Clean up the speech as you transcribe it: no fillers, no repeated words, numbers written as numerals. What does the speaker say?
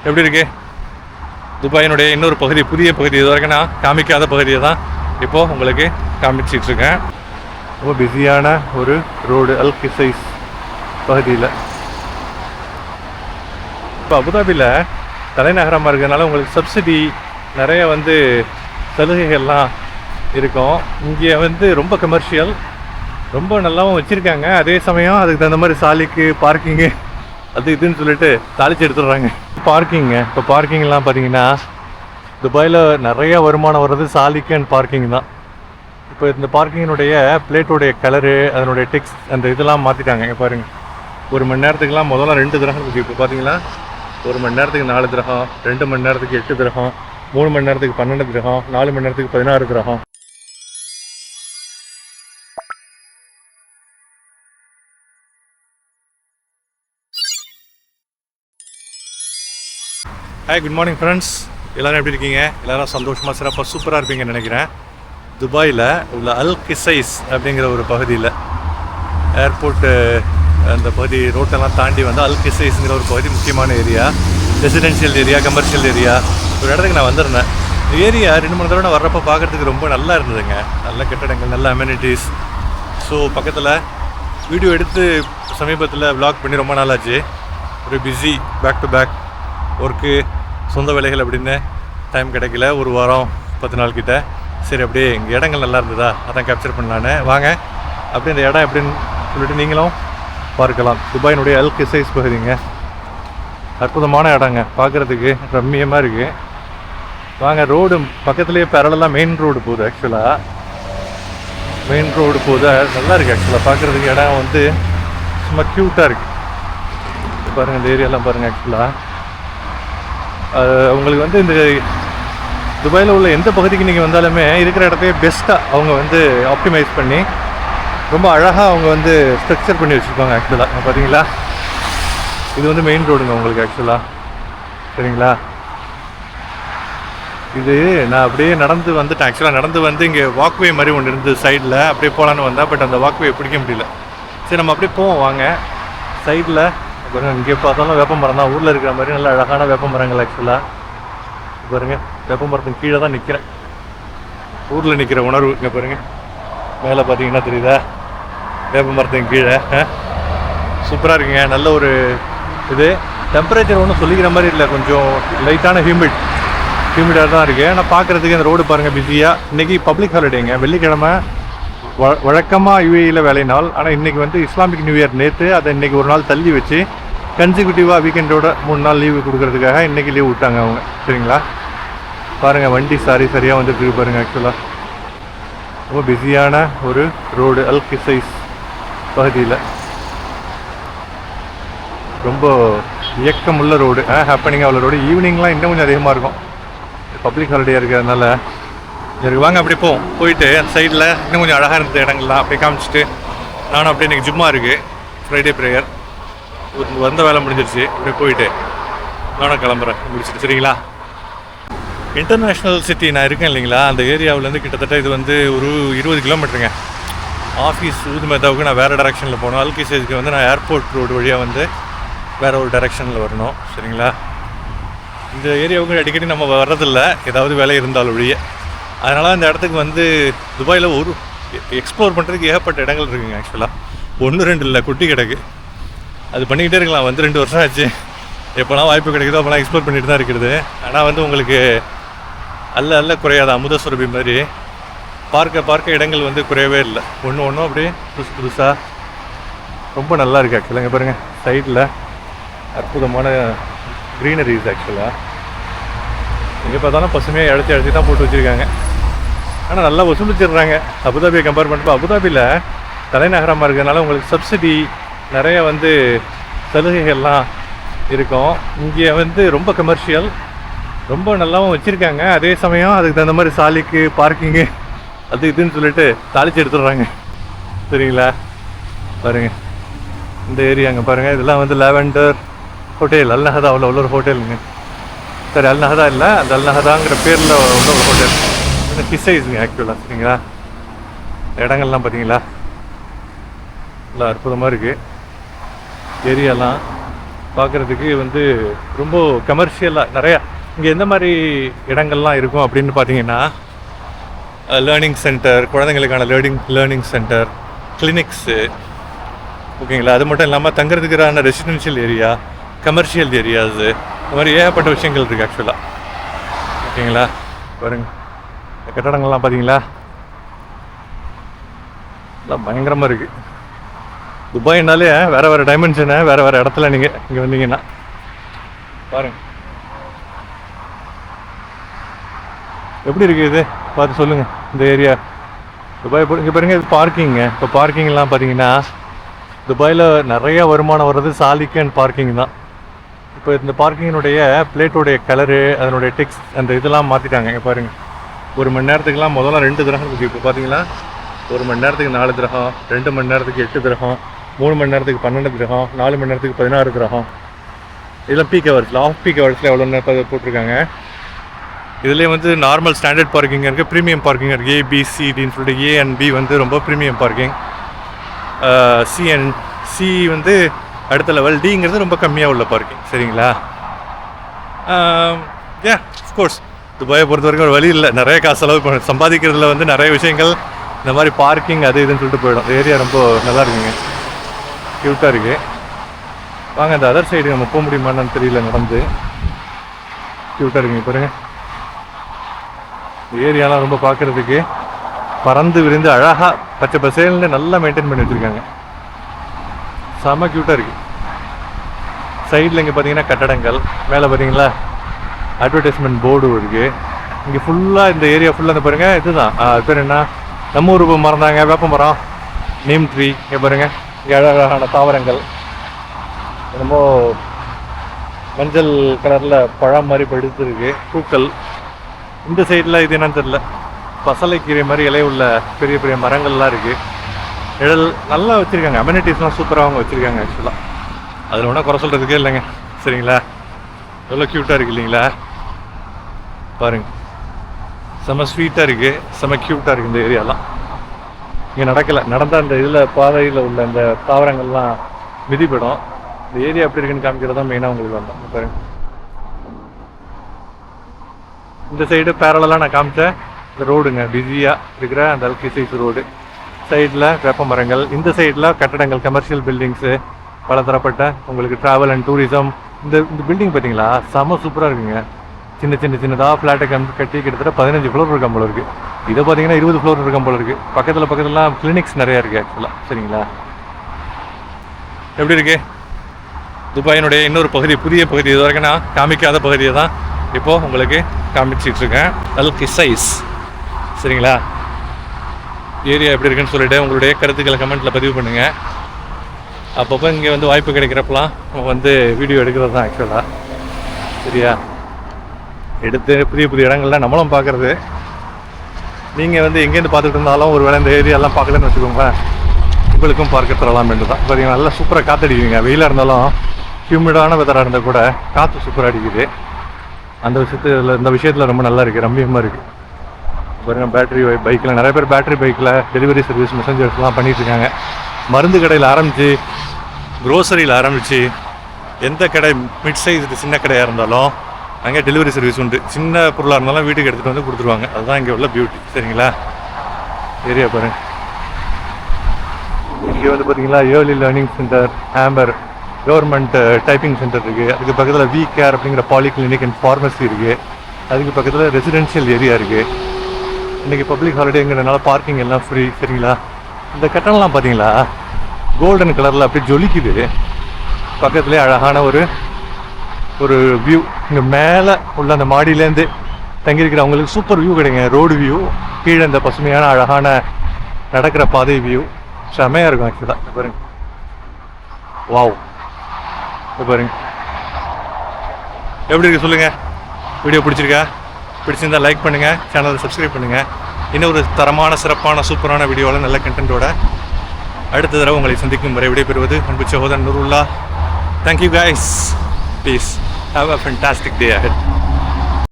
எப்படி இருக்கு? துபாயினுடைய இன்னொரு பகுதி, புதிய பகுதி. இது வரைக்கும் நான் காமிக்காத பகுதியை தான் இப்போது உங்களுக்கு காமிச்சிட்ருக்கேன். ரொம்ப பிஸியான ஒரு ரோடு அல் கிசைஸ் பகுதியில். இப்போ அபுதாபியில் தலைநகரமாக இருக்கிறதுனால உங்களுக்கு சப்சிடி நிறைய சலுகைகள்லாம் இருக்கும். இங்கே ரொம்ப கமர்ஷியல், ரொம்ப நல்லாவும் வச்சுருக்காங்க. அதே சமயம் அதுக்கு தகுந்த மாதிரி சாலிக்கு பார்க்கிங்கு அது இதுன்னு சொல்லிட்டு தாளித்து எடுத்துடுறாங்க. இப்போ பார்க்கிங்லாம் பார்த்தீங்கன்னா துபாயில் நிறையா வருமானம் வர்றது சாலிக்கு அண்ட் பார்க்கிங் தான். இப்போ இந்த பார்க்கிங்கினுடைய பிளேட்டோடைய கலரு, அதனுடைய டெக்ஸ்ட், அந்த இதெல்லாம் மாற்றிட்டாங்க. இங்கே பாருங்கள், 1 மணி நேரத்துக்குலாம் முதல்ல 2 திரகம் இருக்குது. இப்போ பார்த்தீங்களா 1 மணி நேரத்துக்கு 4 திரகம், 2 மணி நேரத்துக்கு 8 திரகம், 3 மணி நேரத்துக்கு 12 திரகம், 4 மணி நேரத்துக்கு 16 திரகம். Hi, good morning friends. எல்லோரும் எப்படி இருக்கீங்க? எல்லோரும் சந்தோஷமாக சிறப்பாக சூப்பராக இருப்பீங்கன்னு நினைக்கிறேன். துபாயில் உள்ள அல் கிசைஸ் அப்படிங்கிற ஒரு பகுதியில், ஏர்போர்ட்டு அந்த பகுதி ரோட்டெல்லாம் தாண்டி அல் கிசைஸ்ங்கிற ஒரு பகுதி முக்கியமான area, residential area, commercial area. ஒரு இடத்துக்கு நான் வந்திருந்தேன். இந்த ஏரியா 2-3 தடவை நான் வர்றப்போ பார்க்குறதுக்கு ரொம்ப நல்லா இருந்ததுங்க. நல்ல கட்டடங்கள், நல்ல அமெனிட்டிஸ். ஸோ பக்கத்தில் வீடியோ எடுத்து சமீபத்தில் வ்ளாக் பண்ணி ரொம்ப நாளாச்சு. ஒரு busy back to back work, சொந்த வேலைகள் அப்படின்னு டைம் கிடைக்கல. ஒரு வாரம் 10 நாள் கிட்ட. சரி, அப்படியே இங்கே இடங்கள் நல்லா இருந்ததா, அதான் கேப்சர் பண்ணலான்னு வாங்க. அப்படியே இந்த இடம் எப்படின்னு சொல்லிட்டு நீங்களும் பார்க்கலாம். துபாயினுடைய அல் கிசைஸ் பகுதிங்க. அற்புதமான இடங்க, பார்க்குறதுக்கு ரம்மியமாக இருக்குது. வாங்க, ரோடு பக்கத்துலேயே பேரலாம் மெயின் ரோடு போகுது. ஆக்சுவலாக மெயின் ரோடு போகுது, நல்லா இருக்குது. ஆக்சுவலாக பார்க்குறதுக்கு இடம் சும்மா க்யூட்டாக இருக்குது. பாருங்கள், இந்த ஏரியாலாம் பாருங்கள். ஆக்சுவலாக உங்களுக்கு இந்த துபாயில் உள்ள எந்த பகுதிக்கு நீங்கள் வந்தாலுமே இருக்கிற இடத்தையே பெஸ்ட்டாக அவங்க ஆப்டிமைஸ் பண்ணி ரொம்ப அழகாக அவங்க ஸ்ட்ரக்சர் பண்ணி வச்சுருப்பாங்க. ஆக்சுவலாக பார்த்தீங்களா, இது மெயின் ரோடுங்க உங்களுக்கு. ஆக்சுவலாக சரிங்களா, இது நான் அப்படியே நடந்து வந்துட்டேன். ஆக்சுவலாக நடந்து இங்கே வாக்வே மாதிரி ஒன்று இருந்து சைடில் அப்படியே போகலான்னு வந்தேன். பட் அந்த வாக்வே பிடிக்க முடியல. சரி, நம்ம அப்படியே போவோம் வாங்க. சைடில் பாருங்கள், இங்கே பார்த்தாலும் வேப்ப மரம் தான். ஊரில் இருக்கிற மாதிரி நல்ல அழகான வேப்ப மரங்கள். ஆக்சுவலாக பாருங்கள், வேப்ப மரத்தின் கீழே தான் நிற்கிறேன். ஊரில் நிற்கிற உணர்வு இங்கே பாருங்கள். மேலே பார்த்தீங்கன்னா தெரியுதா, வேப்ப மரத்தின் கீழே. சூப்பராக இருக்குங்க. நல்ல ஒரு இது. டெம்பரேச்சர் ஒன்றும் சொல்லிக்கிற மாதிரி இல்லை, கொஞ்சம் லைட்டான ஹியூமிடாக தான் இருக்குது. ஆனால் பார்க்குறதுக்கு அந்த ரோடு பாருங்கள் பிஸியாக. இன்றைக்கி பப்ளிக் ஹாலிடேங்க, வெள்ளிக்கிழமை. வழக்கமாக யுஏஇயில் வேலை நாள். ஆனால் இன்றைக்கி இஸ்லாமிக் நியூ இயர் நேற்று, அதை இன்றைக்கி ஒரு நாள் தள்ளி வச்சு கன்சிக்யூட்டிவாக வீக்கெண்டோட 3 நாள் லீவு கொடுக்கறதுக்காக இன்றைக்கி லீவ் விட்டாங்க அவங்க. சரிங்களா, பாருங்கள் வண்டி சரியாக வந்துட்டு பாருங்கள். ஆக்சுவலாக ரொம்ப பிஸியான ஒரு ரோடு அல் கிசைஸ் பகுதியில். ரொம்ப இயக்கமுள்ள ரோடு, ஹேப்பனிங்காக உள்ள ரோடு. ஈவினிங்லாம் இன்னும் கொஞ்சம் அதிகமாக இருக்கும், பப்ளிக் ஹாலிடே இருக்கிறதுனால. எனக்கு வாங்க அப்படியே போயிட்டு அந்த சைடில் இன்னும் கொஞ்சம் அழகாக இருந்த இடங்கள்லாம் அப்படியே காமிச்சிட்டு நானும் அப்படியே இன்றைக்கி ஜும்மா இருக்குது, ஃப்ரைடே ப்ரேயர். வந்த வேலை முடிஞ்சிருச்சு. அப்படியே போயிட்டு நானும் கிளம்புறேன் முடிச்சுட்டு. சரிங்களா, இன்டர்நேஷ்னல் சிட்டி நான் இருக்கேன் இல்லைங்களா, அந்த ஏரியாவிலேருந்து கிட்டத்தட்ட இது ஒரு 20 கிலோமீட்டருங்க. ஆஃபீஸ் ஊதுமேதாவுக்கு நான் வேறு டைரெக்ஷனில் போகணும். அல் கிசைஸ்க்கு நான் ஏர்போர்ட் ரோடு வழியாக வேறு ஒரு டைரெக்ஷனில் வரணும். சரிங்களா, இந்த ஏரியாவுக்கு அடிக்கடி நம்ம வர்றதில்லை, ஏதாவது வேலை இருந்தாலும் ஒழிய. அதனால் இந்த இடத்துக்கு துபாயில் ஒரு எக்ஸ்ப்ளோர் பண்ணுறதுக்கு ஏகப்பட்ட இடங்கள் இருக்குங்க. ஆக்சுவலாக 1-2 இல்லை, குட்டி கிடக்கு. அது பண்ணிக்கிட்டே இருக்கலாம். 2 வருஷம் ஆச்சு. எப்போலாம் வாய்ப்பு கிடைக்குதோ அப்போலாம் எக்ஸ்ப்ளோர் பண்ணிட்டு தான் இருக்கிறது. ஆனால் உங்களுக்கு அல்ல குறையாத அமுத சுரபி மாதிரி பார்க்க இடங்கள் குறையவே இல்லை. ஒன்றும் அப்படியே புதுசாக ரொம்ப நல்லா இருக்குது. ஆக்சுவலாக இங்கே பாருங்கள், சைடில் அற்புதமான க்ரீனரிஸ். ஆக்சுவலாக எங்கே பார்த்தாலும் பசுமையாக அழைச்சி தான் போட்டு வச்சுருக்காங்க. ஆனால் நல்லா வசூலிச்சிடுறாங்க. அபுதாபியை கம்பேர் பண்ணுறப்போ அபுதாபியில் தலைநகரமாக இருக்கிறதுனால உங்களுக்கு சப்சிடி நிறைய சலுகைகள்லாம் இருக்கும். இங்கே ரொம்ப கமர்ஷியல், ரொம்ப நல்லாவும் வச்சுருக்காங்க. அதே சமயம் அதுக்கு தகுந்த மாதிரி சாலிக்கு பார்க்கிங்கு அது இதுன்னு சொல்லிட்டு தாளித்து எடுத்துடுறாங்க. சரிங்களா, பாருங்கள் இந்த ஏரியாங்க பாருங்கள். இதெல்லாம் லாவெண்டர் ஹோட்டல், அல் நஹதா உள்ள ஒரு ஹோட்டலுங்க. சரி, அல் நஹதா இல்லை, அந்த அல் நஹதாங்கிற பேரில் உள்ள ஒரு ஹோட்டல். கிசைஸுங்க ஆக்சுவலாக. சரிங்களா, இடங்கள்லாம் பார்த்தீங்களா நல்லா அற்புதமாக இருக்குது. ஏரியாலாம் பார்க்குறதுக்கு வந்து ரொம்ப கமர்ஷியலாக நிறையா இங்கே எந்த மாதிரி இடங்கள்லாம் இருக்கும் அப்படின்னு பார்த்தீங்கன்னா learning centre, குழந்தைங்களுக்கான learning centre, clinics, ஓகேங்களா. அது மட்டும் இல்லாமல் தங்குறதுக்கான ரெசிடென்ஷியல் ஏரியா, கமர்ஷியல் ஏரியாஸு, இந்த மாதிரி ஏகப்பட்ட விஷயங்கள் இருக்குது ஆக்சுவலாக, ஓகேங்களா. பாருங்க இந்த கட்டடங்கள்லாம் பார்த்தீங்களா, எல்லாம் பயங்கரமாக இருக்குது. துபாய்னாலே வேறு டைமென்ஷனு, வேறு இடத்துல நீங்கள் இங்கே வந்தீங்கன்னா பாருங்கள் எப்படி இருக்குது. இது பார்த்து சொல்லுங்கள் இந்த ஏரியா. துபாய் இங்கே பாருங்கள், இது பார்க்கிங்க. இப்போ பார்க்கிங்லாம் பார்த்தீங்கன்னா துபாயில் நிறைய வருமானம் வர்றது சாலிக்கு அண்ட் பார்க்கிங் தான். இப்போ இந்த பார்க்கிங்கினுடைய பிளேட்டோடைய கலரு, அதனுடைய டெக்ஸ்ட், அந்த இதெல்லாம் மாற்றிட்டாங்க. இங்கே பாருங்கள், 1 மணி நேரத்துக்குலாம் முதல்ல 2 திரகம் இருக்குது. இப்போ பார்த்தீங்களா 1 மணி நேரத்துக்கு 4 திரகம், 2 மணி நேரத்துக்கு 8 திரகம், 3 மணி நேரத்துக்கு 12 திரகம், 4 மணி நேரத்துக்கு 16 திரகம். இதெல்லாம் பீக் ஹவர்ஸில், ஆஃப் பீக் ஹவர்ஸில் எவ்வளோ நேரம் போட்டிருக்காங்க. இதுலேயே வந்து நார்மல் ஸ்டாண்டர்ட் பார்க்கிங் இருக்குது, ப்ரீமியம் பார்க்கிங் இருக்குது. ஏபிசிடின்னு சொல்லிட்டு ஏ அண்ட் பி வந்து ரொம்ப ப்ரீமியம் பார்க்கிங், சி வந்து அடுத்த லெவல், டிங்கிறது ரொம்ப கம்மியாக உள்ள பார்க்கிங், சரிங்களா. அஃப்கோர்ஸ் துபாயை பொறுத்த வரைக்கும் ஒரு வழி இல்லை, நிறைய காசு செலவு சம்பாதிக்கிறதுல வந்து நிறைய விஷயங்கள் இந்த மாதிரி பார்க்கிங் அது இதுன்னு சொல்லிட்டு போயிடும். ஏரியா ரொம்ப நல்லா இருக்குங்க, க்யூட்டாக இருக்குது. வாங்க இந்த அதர் சைடு நம்ம போக முடியுமான்னு தெரியல, நடந்து க்யூட்டாக இருக்குங்க. பாருங்கள் ஏரியாலாம் ரொம்ப பார்க்குறதுக்கு பறந்து விரிந்து அழகாக பச்சை பசேல்னு நல்லா மெயின்டைன் பண்ணி வச்சுருக்காங்க, செம்ம க்யூட்டாக இருக்குது. சைடில் இங்கே பார்த்தீங்கன்னா கட்டடங்கள், மேலே பார்த்தீங்களா அட்வர்டைஸ்மெண்ட் போர்டு இருக்குது. இங்கே ஃபுல்லாக இந்த ஏரியா ஃபுல்லாக இந்த பாருங்கள் இதுதான் பேர் என்ன, நம்ம ஊர் மறந்தாங்க வேப்ப மரம், நீம் ட்ரீ. இங்கே பாருங்கள் இங்கே அழகான தாவரங்கள், என்னமோ மஞ்சள் கலரில் பழம் மாதிரி படுத்துருக்கு, பூக்கள். இந்த சைடில் இது என்னன்னு தெரியல, பசலைக்கீரை மாதிரி இலைய உள்ள பெரிய பெரிய மரங்கள்லாம் இருக்குது. நிழல் நல்லா வச்சுருக்காங்க, அமெனிட்டிஸ்லாம் சூப்பராக அவங்க வச்சுருக்காங்க ஆக்சுவலாக. அதில் ஒன்றும் குறை சொல்கிறதுக்கே இல்லைங்க, சரிங்களா. எவ்வளோ க்யூட்டாக இருக்குது இல்லைங்களா, பாருங்கள் செம்ம ஸ்வீட்டாக இருக்குது, செம்ம க்யூட்டாக இருக்குது இந்த ஏரியாலாம். இங்கே நடந்தால் அந்த இதில் பாதையில் உள்ள இந்த தாவரங்கள்லாம் மிதிப்படும். இந்த ஏரியா எப்படி இருக்குன்னு காமிக்கிறதா மெயினாக உங்களுக்கு வந்தோம். பாருங்க இந்த சைடு பேரலாம் நான் காமிச்சேன் இந்த ரோடுங்க, பிஸியாக இருக்கிற அந்த அல்கிசைஸ் ரோடு. சைடில் வேப்ப மரங்கள், இந்த சைடில் கட்டடங்கள், கமர்ஷியல் பில்டிங்ஸு, பலதரப்பட்ட உங்களுக்கு ட்ராவல் அண்ட் டூரிசம். இந்த பில்டிங் பார்த்தீங்களா செம்ம சூப்பராக இருக்குங்க. சின்னதாக ஃப்ளாட்டை கட்டி கிட்டத்தட்ட 15 ஃப்ளோர் இருக்கும் போல இருக்குது. இதை பார்த்தீங்கன்னா 20 ஃப்ளோர் இருக்கும் போல இருக்குது. பக்கத்துலலாம் கிளினிக்ஸ் நிறையா இருக்குது ஆக்சுவலாக, சரிங்களா. எப்படி இருக்குது துபாயினுடைய இன்னொரு பகுதி, புதிய பகுதி, இது வரைக்கும் நான் காமிக்காத பகுதியை தான் இப்போது உங்களுக்கு காமிச்சிட்ருக்கேன், அல்கிசைஸ், சரிங்களா. ஏரியா எப்படி இருக்குன்னு சொல்லிவிட்டு உங்களுடைய கருத்துக்களை கமெண்ட்டில் பதிவு பண்ணுங்கள். அப்பப்போ இங்கே வந்து வாய்ப்பு கிடைக்கிறப்பெல்லாம் வந்து வீடியோ எடுக்கிறது தான் ஆக்சுவலாக, சரியா. எடுத்து புதிய இடங்கள்லாம் நம்மளும் பார்க்குறது. நீங்கள் வந்து எங்கேருந்து பார்த்துட்டு இருந்தாலும் ஒரு வேளை இந்த ஏரியாலாம் பார்க்கலன்னு வச்சுக்கோங்க, உங்களுக்கும் பார்க்க தரலாம் என்று தான். பார்த்தீங்கன்னா நல்லா சூப்பராக காற்றடிக்குதுங்க. வெயிலாக இருந்தாலும் ஹியூமிடான வெதராக இருந்தால் கூட காற்று சூப்பராக அடிக்குது. இந்த விஷயத்தில் ரொம்ப நல்லா இருக்குது, ரம்மியமாக இருக்குது. பாருங்கள் பேட்டரி பைக்கில் நிறைய பேர் பேட்டரி பைக்கில் டெலிவரி சர்வீஸ் மெசஞ்சர்ஸ்லாம் பண்ணிகிட்ருக்காங்க. மருந்து கடையில் ஆரம்பித்து, க்ரோசரியில் ஆரம்பித்து, எந்த கடை மிட் சைஸ் சின்ன கடையாக இருந்தாலும் அங்கே டெலிவரி சர்வீஸ் உண்டு. சின்ன பொருளாக இருந்தாலும் வீட்டுக்கு எடுத்துகிட்டு வந்து கொடுத்துருவாங்க. அதுதான் இங்கே உள்ள பியூட்டி, சரிங்களா. ஏரியா பாருங்க. இங்கே வந்து பார்த்தீங்களா early learning centre, hamper government typing centre இருக்குது. அதுக்கு பக்கத்தில் வி கேர் அப்படிங்கிற பாலிகிளினிக் அண்ட் ஃபார்மசி இருக்குது. அதுக்கு பக்கத்தில் ரெசிடென்ஷியல் ஏரியா இருக்குது. இன்றைக்கி பப்ளிக் ஹாலிடேங்கிறதுனால பார்க்கிங் எல்லாம் ஃப்ரீ, சரிங்களா. இந்த கட்டணம்லாம் பார்த்தீங்களா கோல்டன் கலரில் அப்படியே ஜொலிக்குது. பக்கத்துலேயே அழகான ஒரு வியூ. இங்கே மேலே உள்ள அந்த மாடியிலேருந்து தங்கியிருக்கிறவங்களுக்கு சூப்பர் வியூ கிடைங்க. ரோடு வியூ, கீழே இந்த பசுமையான அழகான நடக்கிற பாதை வியூ செமையாக இருக்கும் ஆக்சுவலாக. பாருங்க, வாவ், பாருங்க எப்படி இருக்கு சொல்லுங்கள். வீடியோ பிடிச்சிருந்தா லைக் பண்ணுங்கள், சேனலை சப்ஸ்கிரைப் பண்ணுங்கள். இன்னும் ஒரு தரமான சிறப்பான சூப்பரான வீடியோவில் நல்ல கண்டென்ட்டோட அடுத்த தடவை உங்களை சந்திக்கும் வரை விடைபெறுவது அன்பு சகோதரன் Noorullah. Thank you guys. Peace. Have a fantastic day ahead.